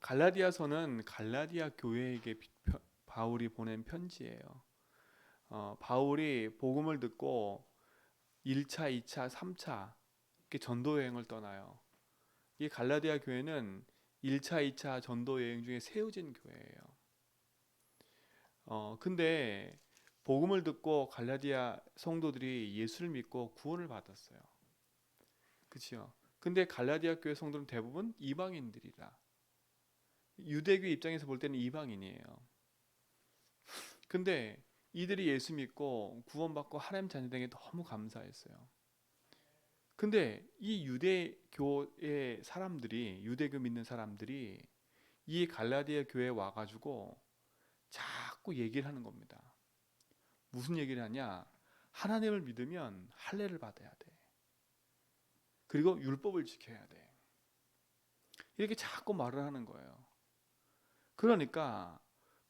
갈라디아서는 갈라디아 교회에게 바울이 보낸 편지예요. 바울이 복음을 듣고 1차, 2차, 3차 이렇게 전도 여행을 떠나요. 이 갈라디아 교회는 1차, 2차 전도 여행 중에 세워진 교회예요. 근데 복음을 듣고 갈라디아 성도들이 예수를 믿고 구원을 받았어요. 그렇죠? 근데 갈라디아 교회 성도는 대부분 이방인들이라. 유대교 입장에서 볼 때는 이방인이에요. 근데 이들이 예수 믿고 구원받고 하나님 자녀되게 너무 감사했어요. 근데 이 유대교의 사람들이, 유대교 믿는 사람들이 이 갈라디아 교회에 와가지고 자꾸 얘기를 하는 겁니다. 무슨 얘기를 하냐? 하나님을 믿으면 할례를 받아야 돼. 그리고 율법을 지켜야 돼. 이렇게 자꾸 말을 하는 거예요. 그러니까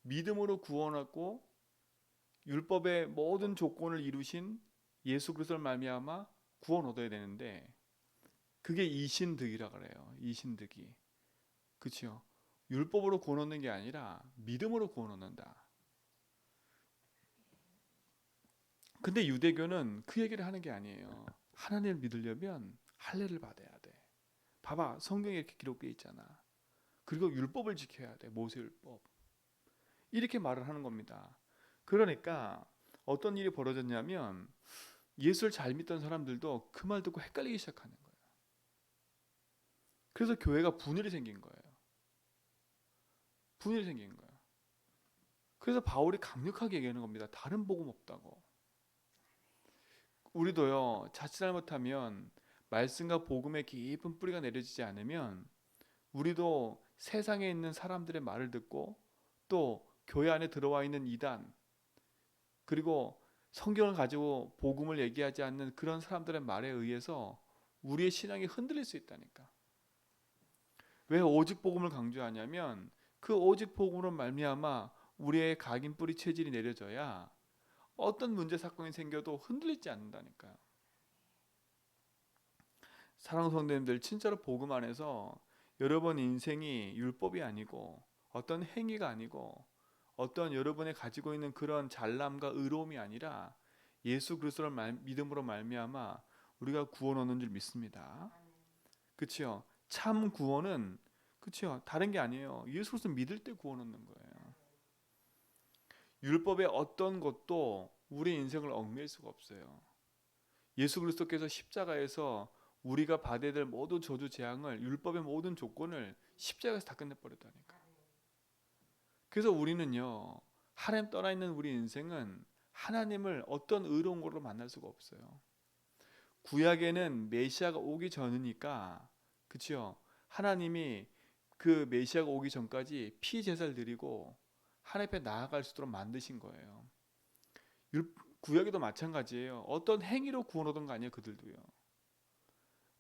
믿음으로 구원하고 율법의 모든 조건을 이루신 예수 그리스도를 말미암아 구원 얻어야 되는데 그게 이신득이라 그래요. 이신득이. 그렇죠? 율법으로 구원 얻는 게 아니라 믿음으로 구원 얻는다. 근데 유대교는 그 얘기를 하는 게 아니에요. 하나님을 믿으려면 할례를 받아야 돼. 봐봐, 성경에 이렇게 기록되어 있잖아. 그리고 율법을 지켜야 돼. 모세율법. 이렇게 말을 하는 겁니다. 그러니까 어떤 일이 벌어졌냐면 예수를 잘 믿던 사람들도 그 말 듣고 헷갈리기 시작하는 거예요. 그래서 교회가 분열이 생긴 거예요. 분열이 생긴 거예요. 그래서 바울이 강력하게 얘기하는 겁니다. 다른 복음 없다고. 우리도요, 자칫 잘못하면 말씀과 복음의 깊은 뿌리가 내려지지 않으면 우리도 세상에 있는 사람들의 말을 듣고 또 교회 안에 들어와 있는 이단 그리고 성경을 가지고 복음을 얘기하지 않는 그런 사람들의 말에 의해서 우리의 신앙이 흔들릴 수 있다니까. 왜 오직 복음을 강조하냐면 그 오직 복음으로 말미암아 우리의 각인 뿌리 체질이 내려져야 어떤 문제 사건이 생겨도 흔들리지 않는다니까요. 사랑하는 성도님들, 진짜로 복음 안에서 여러분 인생이 율법이 아니고 어떤 행위가 아니고 어떤 여러분이 가지고 있는 그런 잘남과 의로움이 아니라 예수 그리스도를 믿음으로 말미암아 우리가 구원 얻는 줄 믿습니다. 그렇죠? 참 구원은 그렇죠? 다른 게 아니에요. 예수 그리스도 믿을 때 구원 얻는 거예요. 율법의 어떤 것도 우리 인생을 얽매일 수가 없어요. 예수 그리스도께서 십자가에서 우리가 받아야 될 모든 저주 재앙을 율법의 모든 조건을 십자가에서 다 끝내버렸다니까. 그래서 우리는요, 하나님 떠나 있는 우리 인생은 하나님을 어떤 의로운 걸로 만날 수가 없어요. 구약에는 메시아가 오기 전이니까, 그렇죠? 하나님이 그 메시아가 오기 전까지 피 제사를 드리고 하나님 앞에 나아갈 수 있도록 만드신 거예요. 구약에도 마찬가지예요. 어떤 행위로 구원 얻은 거 아니에요, 그들도요.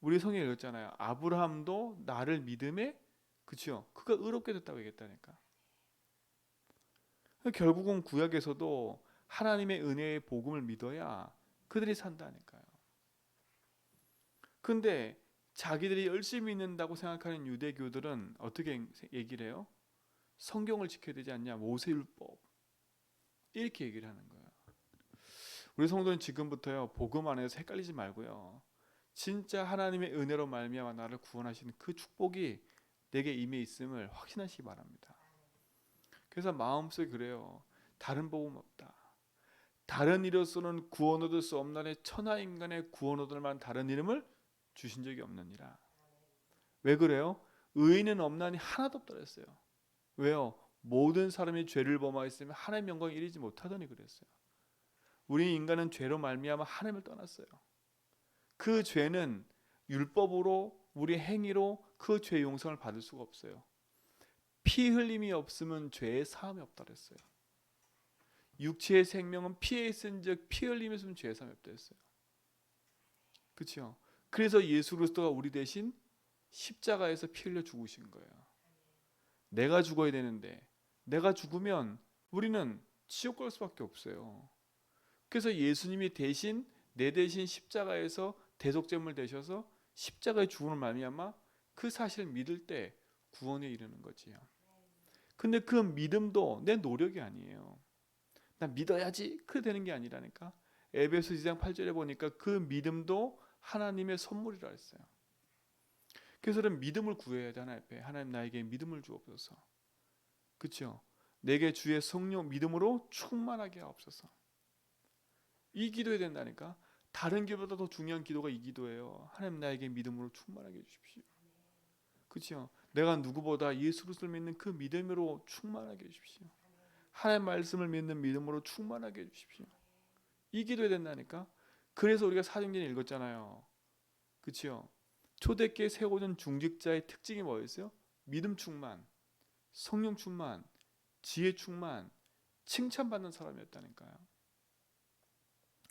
우리 성경에 읽었잖아요. 아브라함도 나를 믿음에, 그렇죠? 그가 의롭게 됐다고 얘기했다니까. 결국은 구약에서도 하나님의 은혜의 복음을 믿어야 그들이 산다니까요. 근데 자기들이 열심히 믿는다고 생각하는 유대교들은 어떻게 얘기를 해요? 성경을 지켜야 되지 않냐? 모세율법. 이렇게 얘기를 하는 거예요. 우리 성도는 지금부터요, 복음 안에서 헷갈리지 말고요. 진짜 하나님의 은혜로 말미암아 나를 구원하시는 그 축복이 내게 임해 있음을 확신하시기 바랍니다. 그래서 마음속에 그래요. 다른 복음 없다. 다른 이로서는 구원 얻을 수 없나니 천하 인간의 구원 얻을 만한 다른 이름을 주신 적이 없느니라. 왜 그래요? 의인은 없나니 하나도 없다 그랬어요. 왜요? 모든 사람이 죄를 범하였으면 하나님의 영광에 이르지 못하더니 그랬어요. 우리 인간은 죄로 말미암아 하나님을 떠났어요. 그 죄는 율법으로 우리 행위로 그 죄 용서를 받을 수가 없어요. 피 흘림이 없으면 죄의 사함이 없다 그랬어요. 육체의 생명은 피에 있은즉 피 흘림이 없으면 죄의 사함이 없다 했어요. 그렇죠? 그래서 예수 그리스도가 우리 대신 십자가에서 피 흘려 죽으신 거예요. 내가 죽어야 되는데 내가 죽으면 우리는 지옥 갈 수밖에 없어요. 그래서 예수님이 대신 내 대신 십자가에서 대속제물 되셔서 십자가의 죽음을 말미암아 그 사실을 믿을 때 구원에 이르는 거지요. 근데 그 믿음도 내 노력이 아니에요. 나 믿어야지 그래 되는 게 아니라니까. 에베소 2장 8절에 보니까 그 믿음도 하나님의 선물이라 했어요. 그래서 믿음을 구해야 돼. 하나님 앞에. 하나님 나에게 믿음을 주옵소서. 그렇죠? 내게 주의 성령 믿음으로 충만하게 하옵소서. 이 기도해야 된다니까. 다른 기도보다 더 중요한 기도가 이 기도예요. 하나님 나에게 믿음으로 충만하게 해주십시오. 그렇죠? 내가 누구보다 예수 그리스도를 믿는 그 믿음으로 충만하게 해주십시오. 하나님 말씀을 믿는 믿음으로 충만하게 해주십시오. 이 기도해야 된다니까. 그래서 우리가 사도행전 읽었잖아요. 그렇죠? 초대교회 세워진 중직자의 특징이 뭐였어요? 믿음 충만, 성령 충만, 지혜 충만, 칭찬받는 사람이었다니까요.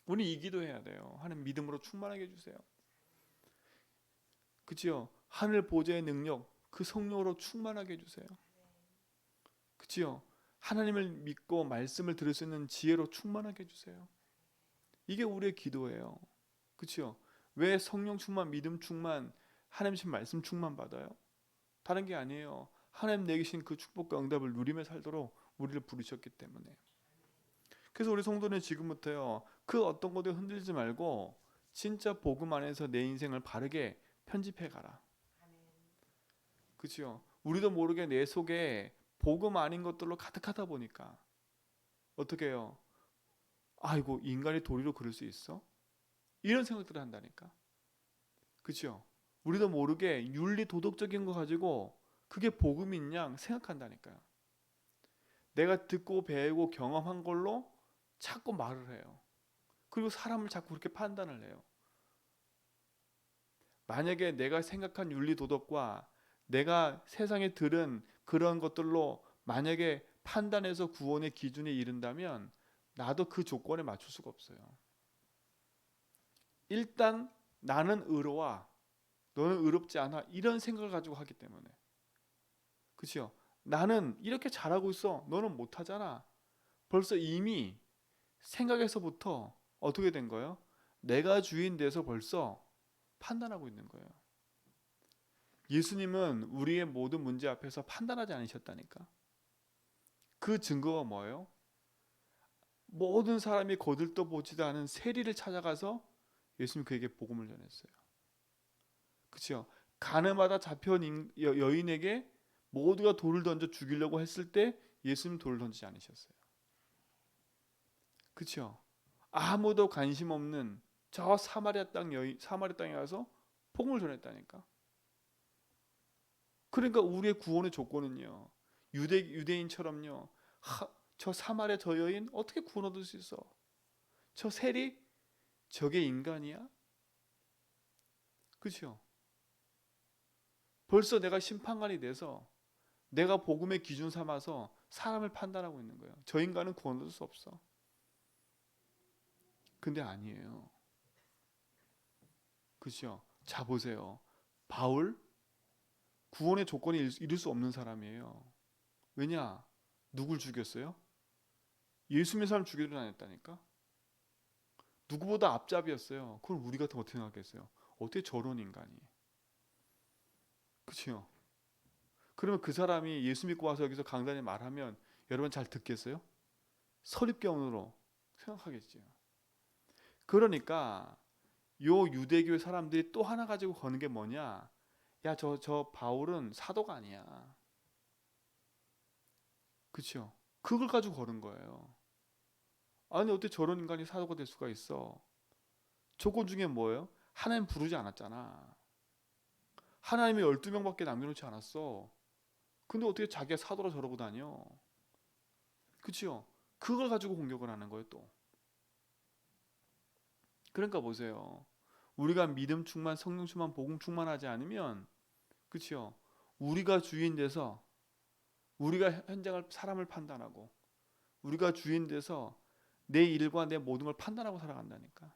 우리 이 기도해야 돼요. 하나님 믿음으로 충만하게 해주세요. 그치요? 하늘 보좌의 능력, 그 성령으로 충만하게 해주세요. 그치요? 하나님을 믿고 말씀을 들을 수 있는 지혜로 충만하게 해주세요. 이게 우리의 기도예요. 그치요? 왜 성령 충만, 믿음 충만, 하나님 신 말씀 충만 받아요? 다른 게 아니에요. 하나님 내게 주신 그 축복과 응답을 누리며 살도록 우리를 부르셨기 때문에. 그래서 우리 성도는 지금부터요, 그 어떤 것도 흔들지 말고 진짜 복음 안에서 내 인생을 바르게 편집해 가라. 그렇죠? 우리도 모르게 내 속에 복음 아닌 것들로 가득하다 보니까 어떻게 해요? 아이고, 인간이 도리로 그럴 수 있어? 이런 생각들을 한다니까. 그렇죠? 우리도 모르게 윤리 도덕적인 거 가지고 그게 복음인 양 생각한다니까요. 내가 듣고 배우고 경험한 걸로 자꾸 말을 해요. 그리고 사람을 자꾸 그렇게 판단을 해요. 만약에 내가 생각한 윤리 도덕과 내가 세상에 들은 그런 것들로 만약에 판단해서 구원의 기준에 이른다면 나도 그 조건에 맞출 수가 없어요. 일단 나는 의로와 너는 의롭지 않아, 이런 생각을 가지고 하기 때문에. 그렇죠? 나는 이렇게 잘하고 있어, 너는 못하잖아. 벌써 이미 생각에서부터 어떻게 된 거예요? 내가 주인 돼서 벌써 판단하고 있는 거예요. 예수님은 우리의 모든 문제 앞에서 판단하지 않으셨다니까. 그 증거가 뭐예요? 모든 사람이 거들떠 보지도 않은 세리를 찾아가서 예수님 그에게 복음을 전했어요. 그렇죠? 가늠하다 잡혀온 여인에게 모두가 돌을 던져 죽이려고 했을 때 예수님 돌을 던지지 않으셨어요. 그렇죠? 아무도 관심 없는 저 사마리아 땅에 가서 복음을 전했다니까. 그러니까 우리의 구원의 조건은요, 유대인처럼요, 저 사마리아 저 여인 어떻게 구원 얻을 수 있어? 저 세리 저게 인간이야? 그렇죠? 벌써 내가 심판관이 돼서 내가 복음의 기준 삼아서 사람을 판단하고 있는 거예요. 저 인간은 구원 얻을 수 없어. 근데 아니에요. 그렇죠? 자 보세요. 바울 구원의 조건이 이룰 수 없는 사람이에요. 왜냐? 누굴 죽였어요? 예수 믿는 사람 죽이려 안 했다니까. 누구보다 앞잡이였어요. 그걸 우리 같으면 어떻게 생각했어요? 어떻게 저런 인간이? 그렇죠? 그러면 그 사람이 예수 믿고 와서 여기서 강단에 말하면 여러분 잘 듣겠어요? 선입견으로 생각하겠죠. 그러니까 요 유대교 사람들이 또 하나 가지고 거는 게 뭐냐? 야, 저 바울은 사도가 아니야. 그렇죠? 그걸 가지고 거는 거예요. 아니 어떻게 저런 인간이 사도가 될 수가 있어? 조건 중에 뭐예요? 하나님 부르지 않았잖아. 하나님이 12명밖에 남겨놓지 않았어. 근데 어떻게 자기가 사도라 저러고 다녀? 그치요? 그걸 가지고 공격을 하는 거예요 또. 그러니까 보세요. 우리가 믿음 충만, 성령 충만, 복음 충만하지 않으면, 그치요? 우리가 주인 돼서 우리가 현장을 사람을 판단하고 우리가 주인 돼서 내 일과 내 모든 걸 판단하고 살아간다니까.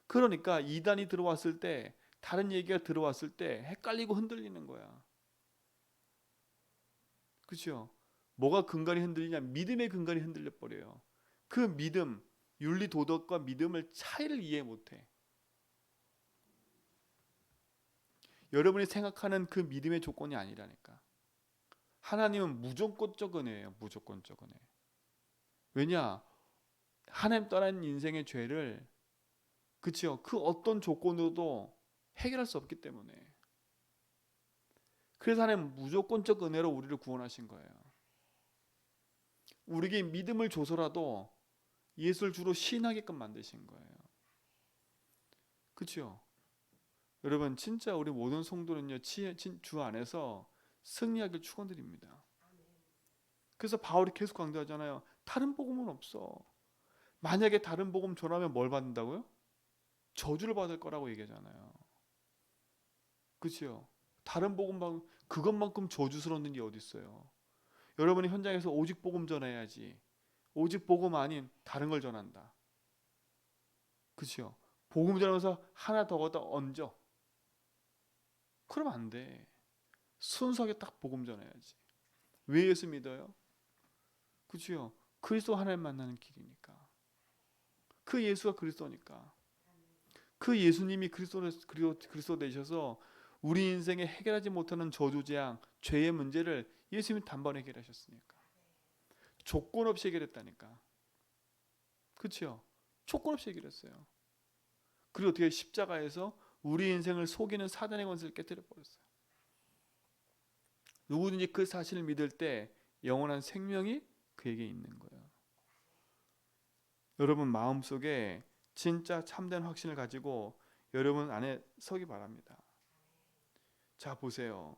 그러니까 이단이 들어왔을 때, 다른 얘기가 들어왔을 때 헷갈리고 흔들리는 거야. 그렇죠? 뭐가 근간이 흔들리냐? 믿음의 근간이 흔들려 버려요. 그 믿음, 윤리 도덕과 믿음을 차이를 이해 못해. 여러분이 생각하는 그 믿음의 조건이 아니라니까. 하나님은 무조건적 은혜예요. 무조건적 은혜. 왜냐? 하나님 떠난 인생의 죄를 그치요? 그 어떤 조건으로도 해결할 수 없기 때문에. 그래서 하나님은 무조건적 은혜로 우리를 구원하신 거예요. 우리에게 믿음을 줘서라도 예수를 주로 시인하게끔 만드신 거예요. 그치요? 여러분 진짜 우리 모든 성도는요 주 안에서 승리하길 축원드립니다. 그래서 바울이 계속 강조하잖아요. 다른 복음은 없어. 만약에 다른 복음 전하면 뭘 받는다고요? 저주를 받을 거라고 얘기하잖아요. 그치요? 다른 복음 그것만큼 저주스러운 일이 어디 있어요? 여러분이 현장에서 오직 복음 전해야지. 오직 복음 아닌 다른 걸 전한다. 그치요? 복음 전하면서 하나 더 걷다 얹어. 그러면 안 돼. 순수하게 딱 복음 전해야지. 왜 예수 믿어요? 그치요? 그리스도 하나님 만나는 길이니까. 그 예수가 그리스도니까. 그 예수님이 그리스도 되셔서 우리 인생에 해결하지 못하는 저주 재앙, 죄의 문제를 예수님이 단번에 해결하셨으니까. 조건 없이 해결했다니까. 그렇죠? 조건 없이 해결했어요. 그리고 어떻게 십자가에서 우리 인생을 속이는 사단의 권세를 깨뜨려 버렸어요. 누구든지 그 사실을 믿을 때 영원한 생명이 그에게 있는 거예요. 여러분 마음속에 진짜 참된 확신을 가지고 여러분 안에 서기 바랍니다. 자 보세요.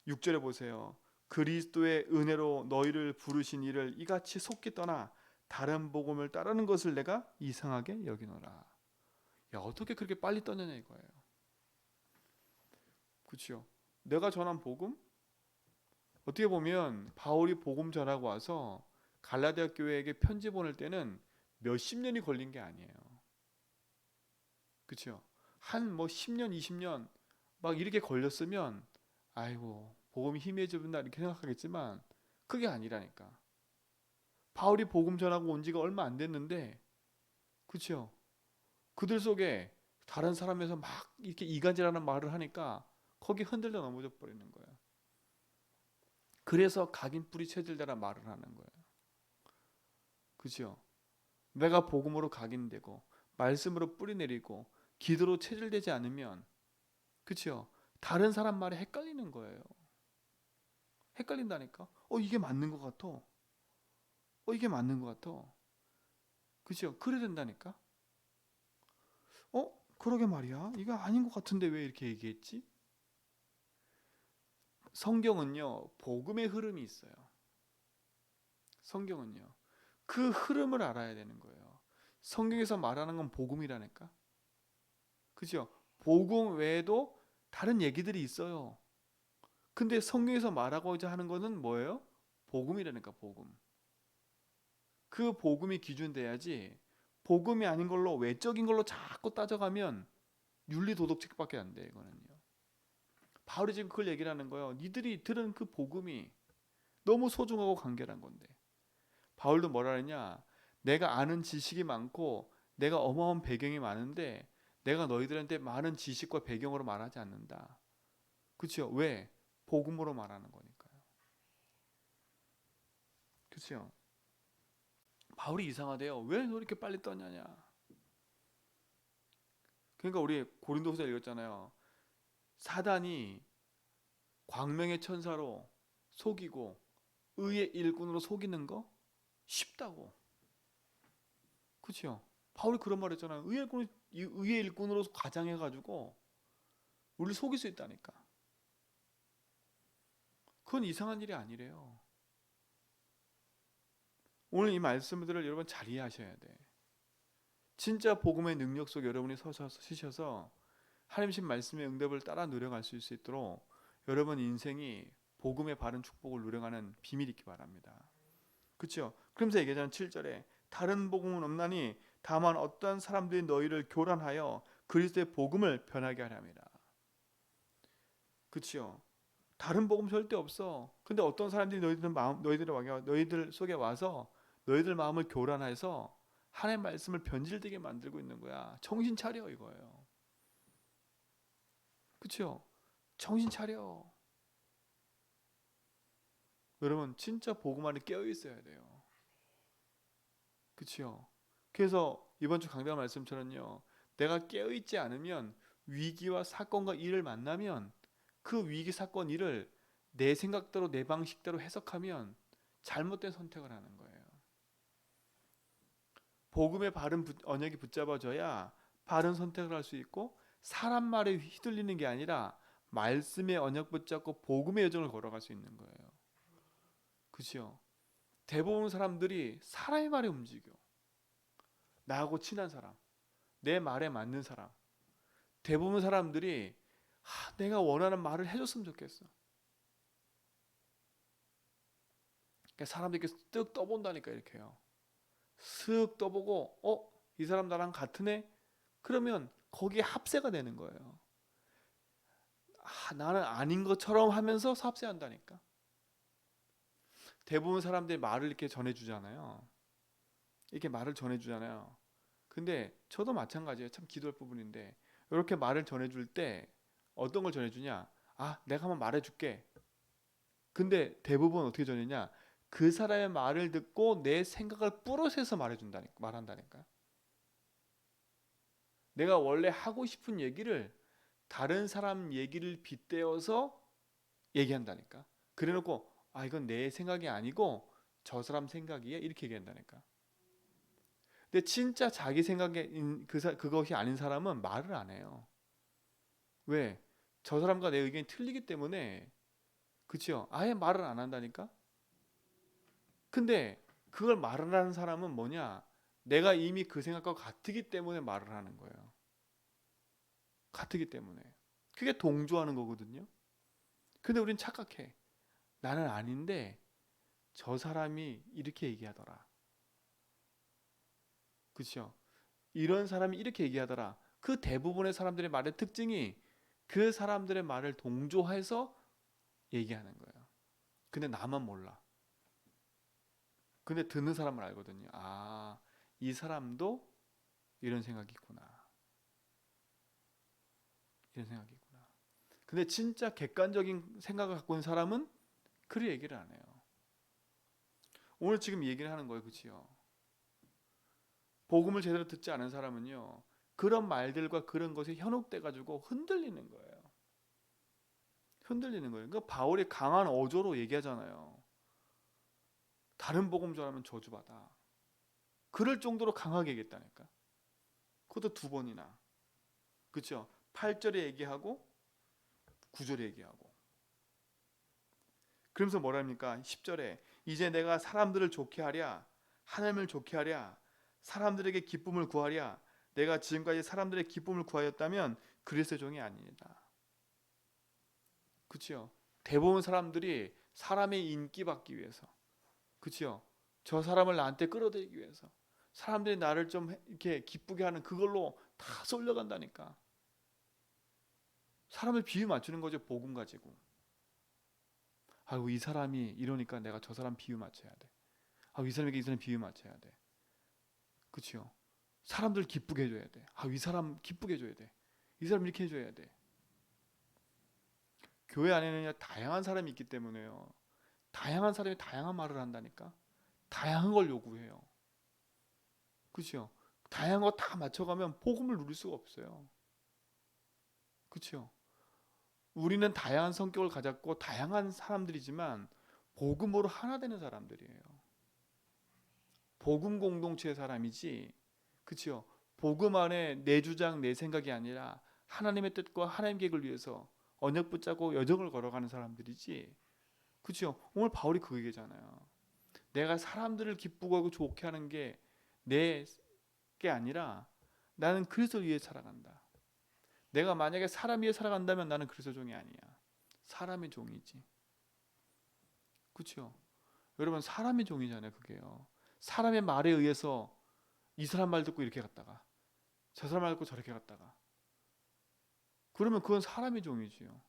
6절에 보세요. 그리스도의 은혜로 너희를 부르신 이를 이같이 속기 떠나 다른 복음을 따르는 것을 내가 이상하게 여기노라. 야 어떻게 그렇게 빨리 떠냐냐 이거예요. 그렇죠? 내가 전한 복음 어떻게 보면 바울이 복음 전하고 와서 갈라디아 교회에게 편지 보낼 때는 몇십 년이 걸린 게 아니에요. 그렇죠? 한 뭐 10년, 20년 막 이렇게 걸렸으면 아이고 복음이 희미해진다 이렇게 생각하겠지만 그게 아니라니까. 바울이 복음 전하고 온 지가 얼마 안 됐는데 그렇죠? 그들 속에 다른 사람에서 막 이렇게 이간질하는 말을 하니까 거기 흔들려 넘어져 버리는 거예요. 그래서 각인 뿌리 체질되라 말을 하는 거예요. 그렇죠? 내가 복음으로 각인되고 말씀으로 뿌리 내리고 기도로 체질되지 않으면 그렇죠? 다른 사람 말에 헷갈리는 거예요. 헷갈린다니까. 이게 맞는 것 같아. 이게 맞는 것 같아. 그렇죠? 그래야 된다니까. 그러게 말이야. 이거 아닌 것 같은데 왜 이렇게 얘기했지? 성경은요, 복음의 흐름이 있어요. 성경은요, 그 흐름을 알아야 되는 거예요. 성경에서 말하는 건 복음이라니까. 그죠? 복음 외에도 다른 얘기들이 있어요. 근데 성경에서 말하고자 하는 거는 뭐예요? 복음이라니까, 복음. 그 복음이 기준 돼야지. 복음이 아닌 걸로 외적인 걸로 자꾸 따져가면 윤리 도덕책밖에 안 돼, 이거는요. 바울이 지금 그걸 얘기를 하는 거예요. 니들이 들은 그 복음이 너무 소중하고 간결한 건데. 바울도 뭐라 했냐? 내가 아는 지식이 많고 내가 어마어마한 배경이 많은데 내가 너희들한테 많은 지식과 배경으로 말하지 않는다. 그렇죠? 왜? 복음으로 말하는 거니까요. 그렇죠? 바울이 이상하대요. 왜 너 이렇게 빨리 떠냐냐? 그러니까 우리 고린도후서 읽었잖아요. 사단이 광명의 천사로 속이고 의의 일꾼으로 속이는 거 쉽다고. 그렇죠? 바울이 그런 말 했잖아요. 의의 일꾼으로 과장해가지고 우리를 속일 수 있다니까. 그건 이상한 일이 아니래요. 오늘 이 말씀들을 여러분 잘 이해하셔야 돼. 진짜 복음의 능력 속에 여러분이 서셔서 하나님 말씀의 응답을 따라 누려갈 수 있도록 여러분 인생이 복음의 바른 축복을 누려가는 비밀이 있기 바랍니다. 그렇죠? 그러면서 얘기하잖아요. 7절에 다른 복음은 없나니 다만 어떠한 사람들이 너희를 교란하여 그리스도의 복음을 변하게 하려 함이라. 그렇죠? 다른 복음 절대 없어. 근데 어떤 사람들이 너희들 속에 와서 너희들 마음을 교란해서 하나님의 말씀을 변질되게 만들고 있는 거야. 정신 차려 이거예요. 그렇죠? 정신 차려. 여러분 진짜 복음 안에 깨어 있어야 돼요. 그렇죠? 그래서 이번 주 강단 말씀처럼요. 내가 깨어 있지 않으면 위기와 사건과 일을 만나면 그 위기 사건 일을 내 생각대로 내 방식대로 해석하면 잘못된 선택을 하는 거예요. 복음의 바른 언역이 붙잡아져야 바른 선택을 할 수 있고 사람 말에 휘둘리는 게 아니라 말씀의 언역 붙잡고 복음의 여정을 걸어갈 수 있는 거예요. 그렇죠? 대부분 사람들이 사람의 말에 움직여. 나하고 친한 사람, 내 말에 맞는 사람. 대부분 사람들이 내가 원하는 말을 해줬으면 좋겠어. 그러니까 사람들이 이렇게 쓱 떠본다니까 이렇게요. 쓱 떠보고 이 사람 나랑 같은 애? 그러면 거기에 합세가 되는 거예요. 나는 아닌 것처럼 하면서 합세한다니까. 대부분 사람들이 말을 이렇게 전해주잖아요. 이렇게 말을 전해주잖아요. 근데 저도 마찬가지예요. 참 기도할 부분인데 이렇게 말을 전해줄 때 어떤 걸 전해주냐? 내가 한번 말해줄게. 근데 대부분 어떻게 전했냐? 그 사람의 말을 듣고 내 생각을 뿌려서 말한다니까. 내가 원래 하고 싶은 얘기를 다른 사람 얘기를 빗대어서 얘기한다니까. 그래놓고 이건 내 생각이 아니고 저 사람 생각이야 이렇게 얘기한다니까. 근데 진짜 자기 생각에 그것이 아닌 사람은 말을 안 해요. 왜? 저 사람과 내 의견이 틀리기 때문에. 그치요? 아예 말을 안 한다니까. 근데 그걸 말을 하는 사람은 뭐냐? 내가 이미 그 생각과 같기 때문에 말을 하는 거예요. 같기 때문에. 그게 동조하는 거거든요. 근데 우린 착각해. 나는 아닌데 저 사람이 이렇게 얘기하더라. 그렇죠? 이런 사람이 이렇게 얘기하더라. 그 대부분의 사람들의 말의 특징이 그 사람들의 말을 동조해서 얘기하는 거예요. 근데 나만 몰라. 근데 듣는 사람은 알거든요. 이 사람도 이런 생각이 있구나. 이런 생각이 있구나. 근데 진짜 객관적인 생각을 갖고 있는 사람은 그리 얘기를 안 해요. 오늘 지금 얘기를 하는 거예요. 그치요? 복음을 제대로 듣지 않은 사람은요. 그런 말들과 그런 것에 현혹돼 가지고 흔들리는 거예요. 흔들리는 거예요. 그러니까 바울이 강한 어조로 얘기하잖아요. 다른 복음 전하면 저주받아. 그럴 정도로 강하게 얘기했다니까. 그것도 2번이나. 그렇죠? 8절에 얘기하고 9절에 얘기하고. 그러면서 뭐랍니까? 10절에 이제 내가 사람들을 좋게 하랴 하나님을 좋게 하랴 사람들에게 기쁨을 구하랴 내가 지금까지 사람들의 기쁨을 구하였다면 그리스도의 종이 아니니라. 그렇죠? 대부분 사람들이 사람의 인기 받기 위해서, 그렇죠? 저 사람을 나한테 끌어들이기 위해서 사람들이 나를 좀 이렇게 기쁘게 하는 그걸로 다 쏠려간다니까. 사람을 비유 맞추는 거죠. 복음 가지고. 이 사람이 이러니까 내가 저 사람 비유 맞춰야 돼. 이 사람에게 이 사람 비유 맞춰야 돼. 그렇죠? 사람들 기쁘게 해줘야 돼. 이 사람 기쁘게 해줘야 돼. 이 사람 이렇게 해줘야 돼. 교회 안에는 다양한 사람이 있기 때문에요. 다양한 사람이 다양한 말을 한다니까. 다양한 걸 요구해요. 그렇죠? 다양한 거 다 맞춰가면 복음을 누릴 수가 없어요. 그렇죠? 우리는 다양한 성격을 가졌고 다양한 사람들이지만 복음으로 하나 되는 사람들이에요. 복음 공동체의 사람이지. 그렇죠? 복음 안에 내 주장 내 생각이 아니라 하나님의 뜻과 하나님 계획을 위해서 언약 붙잡고 여정을 걸어가는 사람들이지. 그렇죠? 오늘 바울이 그 얘기잖아요. 내가 사람들을 기쁘고 하고 좋게 하는 게 내 게 아니라 나는 그리스도를 위해 살아간다. 내가 만약에 사람 위해 살아간다면 나는 그리스도 종이 아니야. 사람의 종이지. 그렇죠? 여러분 사람의 종이잖아요. 그게요. 사람의 말에 의해서 이 사람 말 듣고 이렇게 갔다가 저 사람 말 듣고 저렇게 갔다가 그러면 그건 사람의 종이지요.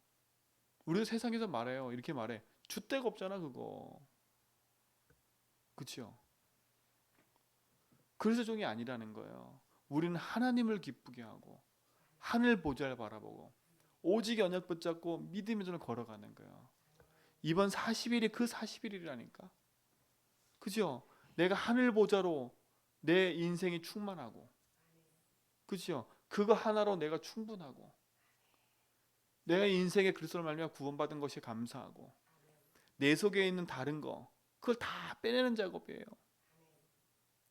우리도 세상에서 말해요. 이렇게 말해. 줏대가 없잖아 그거. 그렇죠? 그리스도 종이 아니라는 거예요. 우리는 하나님을 기쁘게 하고 하늘 보좌를 바라보고 오직 언약 붙잡고 믿음의 전을 걸어가는 거예요. 이번 40일이 그 40일이라니까. 그죠? 내가 하늘 보좌로 내 인생이 충만하고, 그죠? 그거 하나로 내가 충분하고, 내가 인생의 그리스도로 말미암아 구원받은 것이 감사하고, 내 속에 있는 다른 거 그걸 다 빼내는 작업이에요.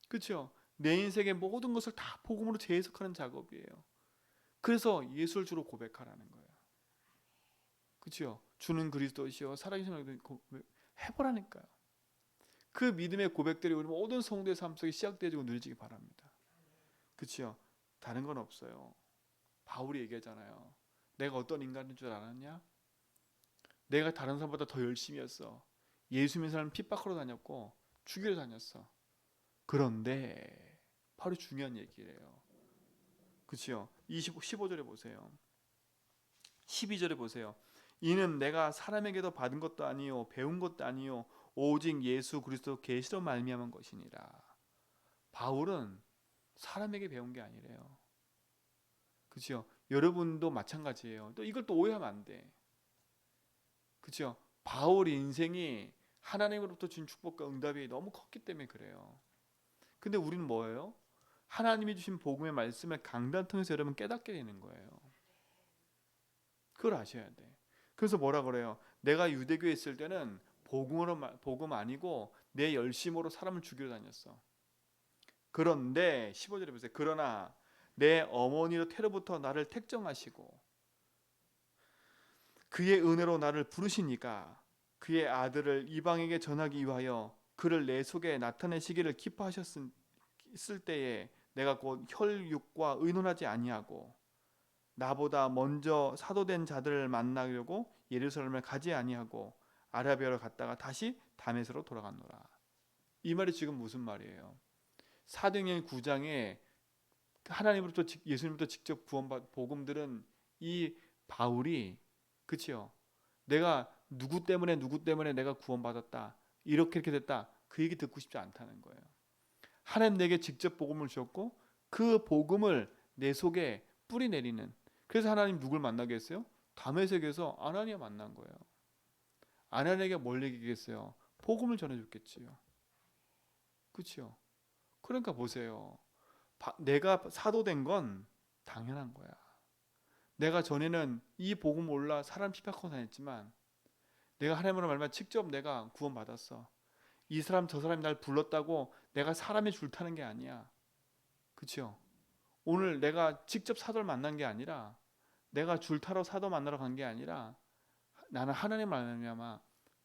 그렇죠? 내 인생의 모든 것을 다 복음으로 재해석하는 작업이에요. 그래서 예수를 주로 고백하라는 거예요. 그렇죠? 주는 그리스도시요 살아계신 하나님 해보라니까요. 그 믿음의 고백들이 우리 모든 성도의 삶 속에 시작되어지고 누려지기 바랍니다. 그렇죠? 다른 건 없어요. 바울이 얘기하잖아요. 내가 어떤 인간인 줄 알았냐? 내가 다른 사람보다 더 열심히 했어. 예수 믿는 사람 핍박하러 다녔고 죽이러 다녔어. 그런데 바로 중요한 얘기예요. 그렇죠? 15절에 보세요. 12절에 보세요. 이는 내가 사람에게도 받은 것도 아니요 배운 것도 아니요 오직 예수 그리스도 계시로 말미암은 것이니라. 바울은 사람에게 배운 게 아니래요. 그렇죠? 여러분도 마찬가지예요. 또 이걸 또 오해하면 안 돼. 그렇죠? 바울 인생이 하나님으로부터 준 축복과 응답이 너무 컸기 때문에 그래요. 근데 우리는 뭐예요? 하나님이 주신 복음의 말씀을 강단 통해서 여러분 깨닫게 되는 거예요. 그걸 아셔야 돼. 그래서 뭐라 그래요? 내가 유대교에 있을 때는 복음 아니고 내 열심으로 사람을 죽이러 다녔어. 그런데 15절에 보세요. 그러나 내 어머니로 태로부터 나를 택정하시고 그의 은혜로 나를 부르시니까 그의 아들을 이방에게 전하기 위하여 그를 내 속에 나타내시기를 기뻐하셨을 때에 내가 곧 혈육과 의논하지 아니하고 나보다 먼저 사도된 자들을 만나려고 예루살렘을 가지 아니하고 아라비아로 갔다가 다시 다메섹으로 돌아갔노라. 이 말이 지금 무슨 말이에요? 사도행전 9장에 하나님으로부터 예수님부터 직접 구원받은 복음들은 이 바울이 그치요? 내가 누구 때문에 내가 구원받았다 이렇게 됐다 그 얘기 듣고 싶지 않다는 거예요. 하나님 내게 직접 복음을 주셨고 그 복음을 내 속에 뿌리 내리는. 그래서 하나님 누굴 만나게 했어요? 다메섹에서 아나니아 만난 거예요. 아나니아에게 뭘 얘기했어요? 복음을 전해줬겠지요. 그렇죠? 그러니까 보세요. 내가 사도된 건 당연한 거야. 내가 전에는 이 복음 몰라 사람 핍박하고 다녔지만 내가 하나님으로 말미암아 직접 내가 구원받았어. 이 사람 저 사람이 날 불렀다고 내가 사람의 줄 타는 게 아니야. 그렇죠? 오늘 내가 직접 사도를 만난 게 아니라 내가 줄 타러 사도 만나러 간 게 아니라 나는 하나님 말미암아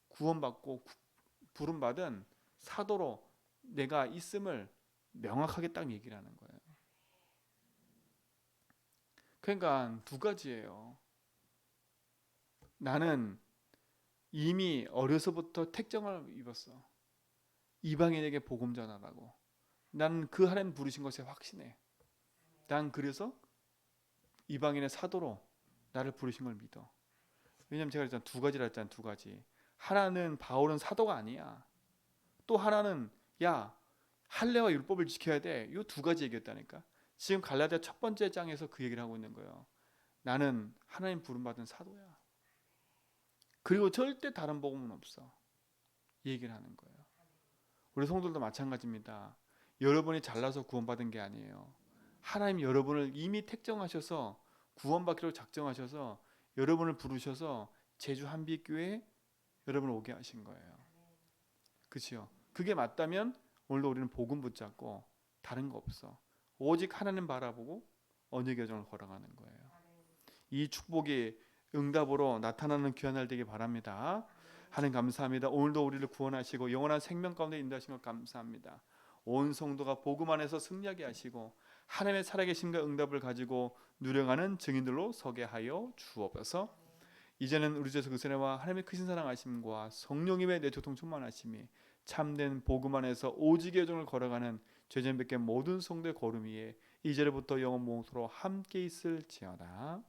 구원받고 부름받은 사도로 내가 있음을 명확하게 딱 얘기를 하는 거예요. 그러니까 두 가지예요. 나는 이미 어려서부터 택정을 입었어. 이방인에게 복음 전하라고. 나는 그 하나님 부르신 것에 확신해. 난 그래서 이방인의 사도로 나를 부르신 걸 믿어. 왜냐면 제가 그랬잖아. 두 가지라 했잖아. 두 가지. 하나는 바울은 사도가 아니야. 또 하나는 야 할례와 율법을 지켜야 돼. 이 두 가지 얘기했다니까. 지금 갈라디아 첫 번째 장에서 그 얘기를 하고 있는 거예요. 나는 하나님 부름받은 사도야. 그리고 절대 다른 복음은 없어. 이 얘기를 하는 거예요. 우리 성도들도 마찬가지입니다. 여러분이 잘나서 구원받은 게 아니에요. 하나님 여러분을 이미 택정하셔서 구원받기로 작정하셔서 여러분을 부르셔서 제주 한빛교회에 여러분을 오게 하신 거예요. 그렇죠? 그게 맞다면 오늘도 우리는 복음 붙잡고 다른 거 없어. 오직 하나님 바라보고 언약 여정을 걸어가는 거예요. 이 축복이 응답으로 나타나는 귀한 날 되길 바랍니다. 하나님 감사합니다. 오늘도 우리를 구원하시고 영원한 생명 가운데 인도하신 것 감사합니다. 온 성도가 복음 안에서 승리하게 하시고 하나님의 살아계심과 응답을 가지고 누려가는 증인들로 서게 하여 주옵소서. 이제는 우리 주 예수 그리스도와 하나님의 크신 사랑하심과 성령님의 내조통 충만하심이 참된 복음 안에서 오직의 여정을 걸어가는 죄진 뵙게 모든 성도의 걸음 위에 이제부터 영원 모토로 함께 있을지어다.